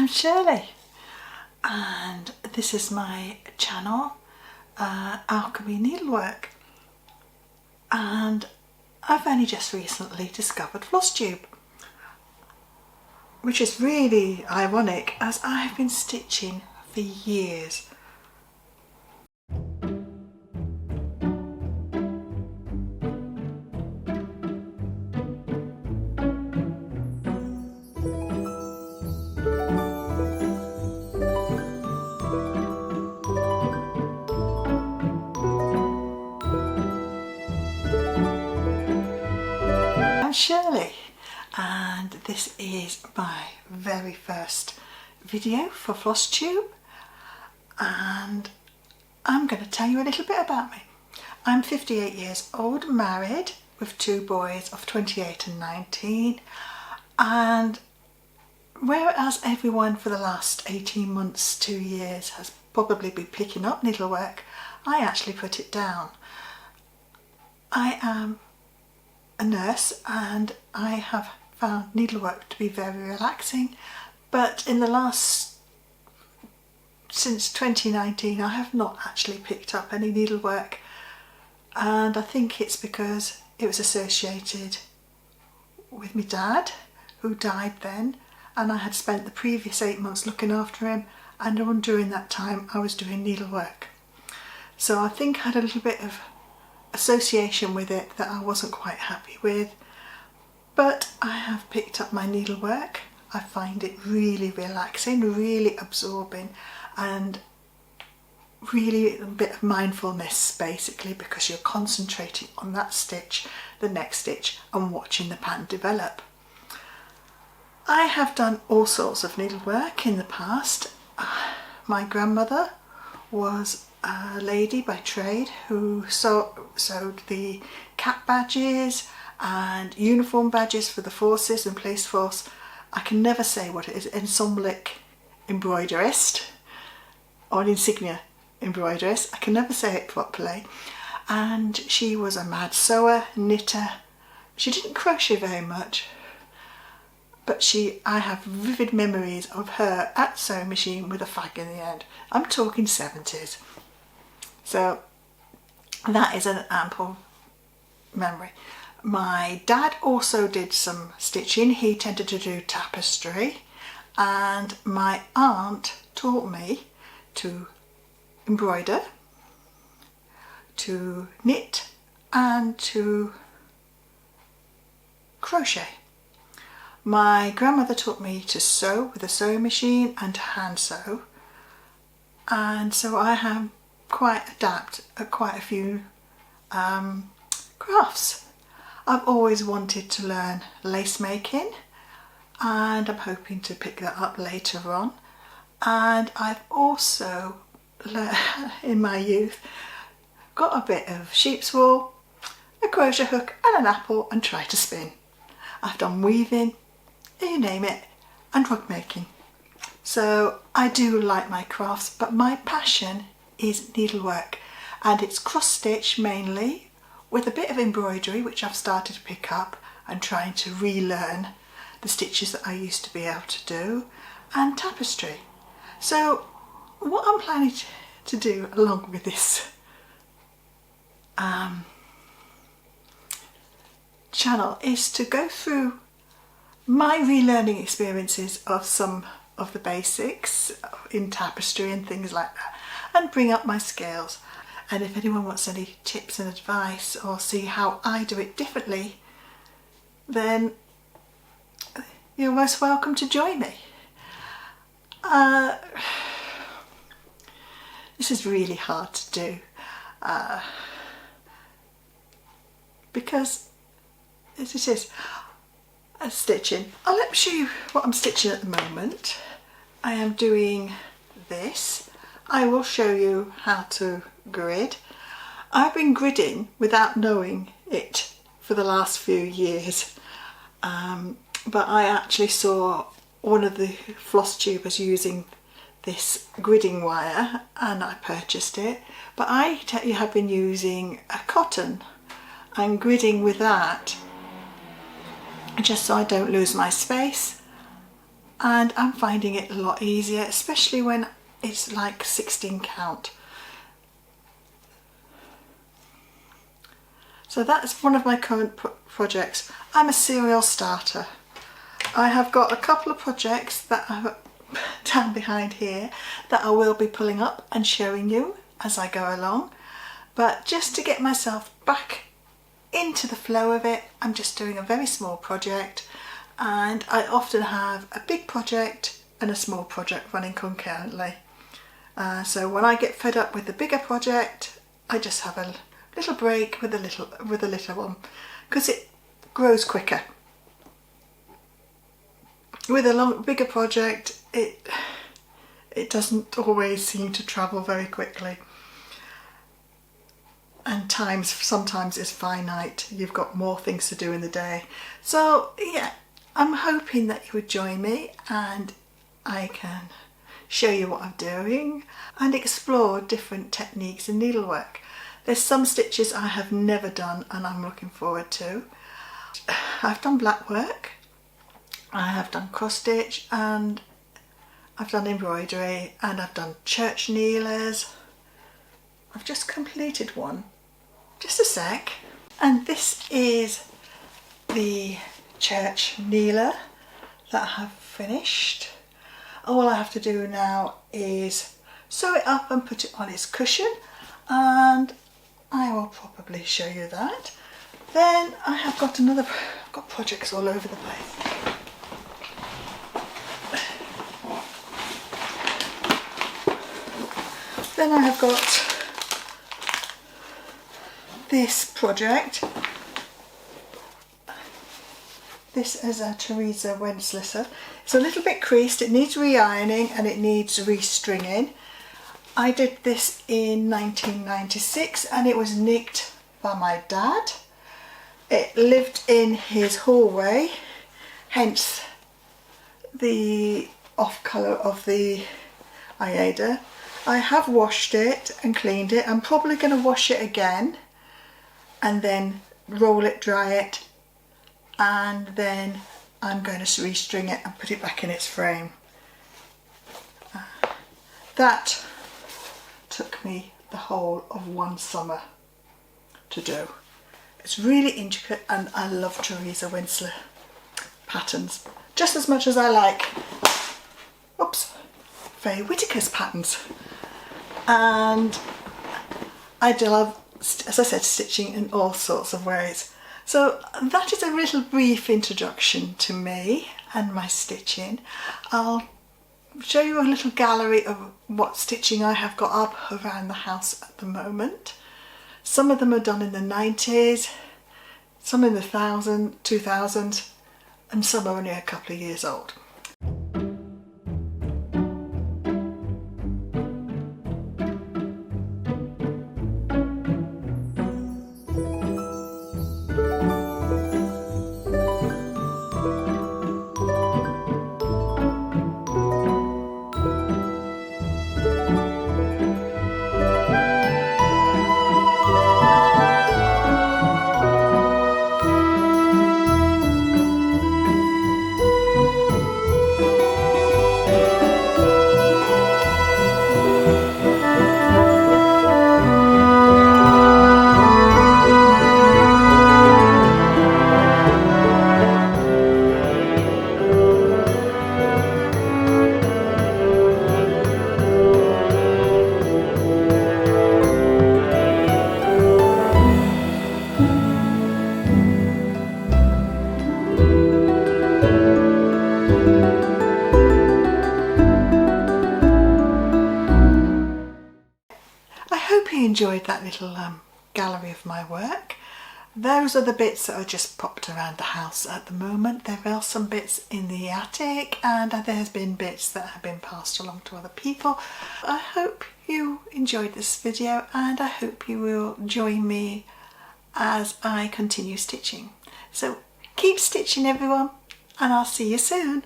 I'm Shirley and this is my channel, Alchemy Needlework, and I've only just recently discovered Flosstube, which is really ironic as I've been stitching for years. I'm Shirley and this is my very first video for Flosstube, and I'm going to tell you a little bit about me. I'm 58 years old, married with two boys of 28 and 19, and whereas everyone for the last 18 months, 2 years has probably been picking up needlework, I actually put it down. I am a nurse and I have found needlework to be very relaxing, but in the since 2019 I have not actually picked up any needlework, and I think it's because it was associated with my dad, who died then, and I had spent the previous 8 months looking after him, and during that time I was doing needlework, so I think I had a little bit of association with it that I wasn't quite happy with. But I have picked up my needlework. I find it really relaxing, really absorbing, and really a bit of mindfulness basically, because you're concentrating on that stitch, the next stitch, and watching the pattern develop. I have done all sorts of needlework in the past. My grandmother was a lady by trade who sewed the cap badges and uniform badges for the forces and police force. I can never say what it is, ensemblic embroiderist or an insignia embroiderist. I can never say it properly. And she was a mad sewer, knitter. She didn't crochet very much, but I have vivid memories of her at the sewing machine with a fag in the end. I'm talking 70s. So that is an ample memory. My dad also did some stitching. He tended to do tapestry, and my aunt taught me to embroider, to knit, and to crochet. My grandmother taught me to sew with a sewing machine and to hand sew, and so I have quite adept at quite a few crafts. I've always wanted to learn lace making, and I'm hoping to pick that up later on. And I've also learned in my youth got a bit of sheep's wool, a crochet hook and an apple, and try to spin. I've done weaving, you name it, and rug making. So I do like my crafts, but my passion is needlework, and it's cross stitch mainly, with a bit of embroidery which I've started to pick up and trying to relearn the stitches that I used to be able to do, and tapestry. So what I'm planning to do along with this channel is to go through my relearning experiences of some of the basics in tapestry and things like that, and bring up my skills. And if anyone wants any tips and advice or see how I do it differently, then you're most welcome to join me. This is really hard to do because as it is stitching. Let me show you what I'm stitching at the moment. I am doing this. I will show you how to grid. I've been gridding without knowing it for the last few years, but I actually saw one of the Flosstubers using this gridding wire and I purchased it, but I have been using a cotton and gridding with that just so I don't lose my space. and I'm finding it a lot easier, especially when it's like 16 count. So that's one of my current projects. I'm a serial starter. I have got a couple of projects that are down behind here that I will be pulling up and showing you as I go along. But just to get myself back into the flow of it, I'm just doing a very small project, and I often have a big project and a small project running concurrently. So when I get fed up with the bigger project, I just have a little break with the little one, because it grows quicker. With a bigger project, it doesn't always seem to travel very quickly, and sometimes is finite. You've got more things to do in the day. So yeah, I'm hoping that you would join me and I can show you what I'm doing and explore different techniques in needlework. There's some stitches I have never done and I'm looking forward to. I've done black work, I have done cross stitch, and I've done embroidery, and I've done church kneelers. I've just completed one, just a sec. And this is the church kneeler that I have finished. All I have to do now is sew it up and put it on its cushion, and I will probably show you that. Then I have got I've got projects all over the place. Then I have got this project. This is a Teresa Wenslesser. It's a little bit creased, it needs re-ironing and it needs re-stringing. I did this in 1996 and it was nicked by my dad. It lived in his hallway, hence the off colour of the Aida. I have washed it and cleaned it. I'm probably going to wash it again and then roll it, dry it, and then I'm going to restring it and put it back in its frame. That took me the whole of one summer to do. It's really intricate and I love Teresa Winslow patterns just as much as I like Faye Whitaker's patterns. And I do love, as I said, stitching in all sorts of ways. So that is a little brief introduction to me and my stitching. I'll show you a little gallery of what stitching I have got up around the house at the moment. Some of them are done in the 90s, some in the 2000s, and some are only a couple of years old. Enjoyed that little gallery of my work. Those are the bits that are just popped around the house at the moment. There are some bits in the attic and there's been bits that have been passed along to other people. I hope you enjoyed this video and I hope you will join me as I continue stitching. So keep stitching everyone, and I'll see you soon.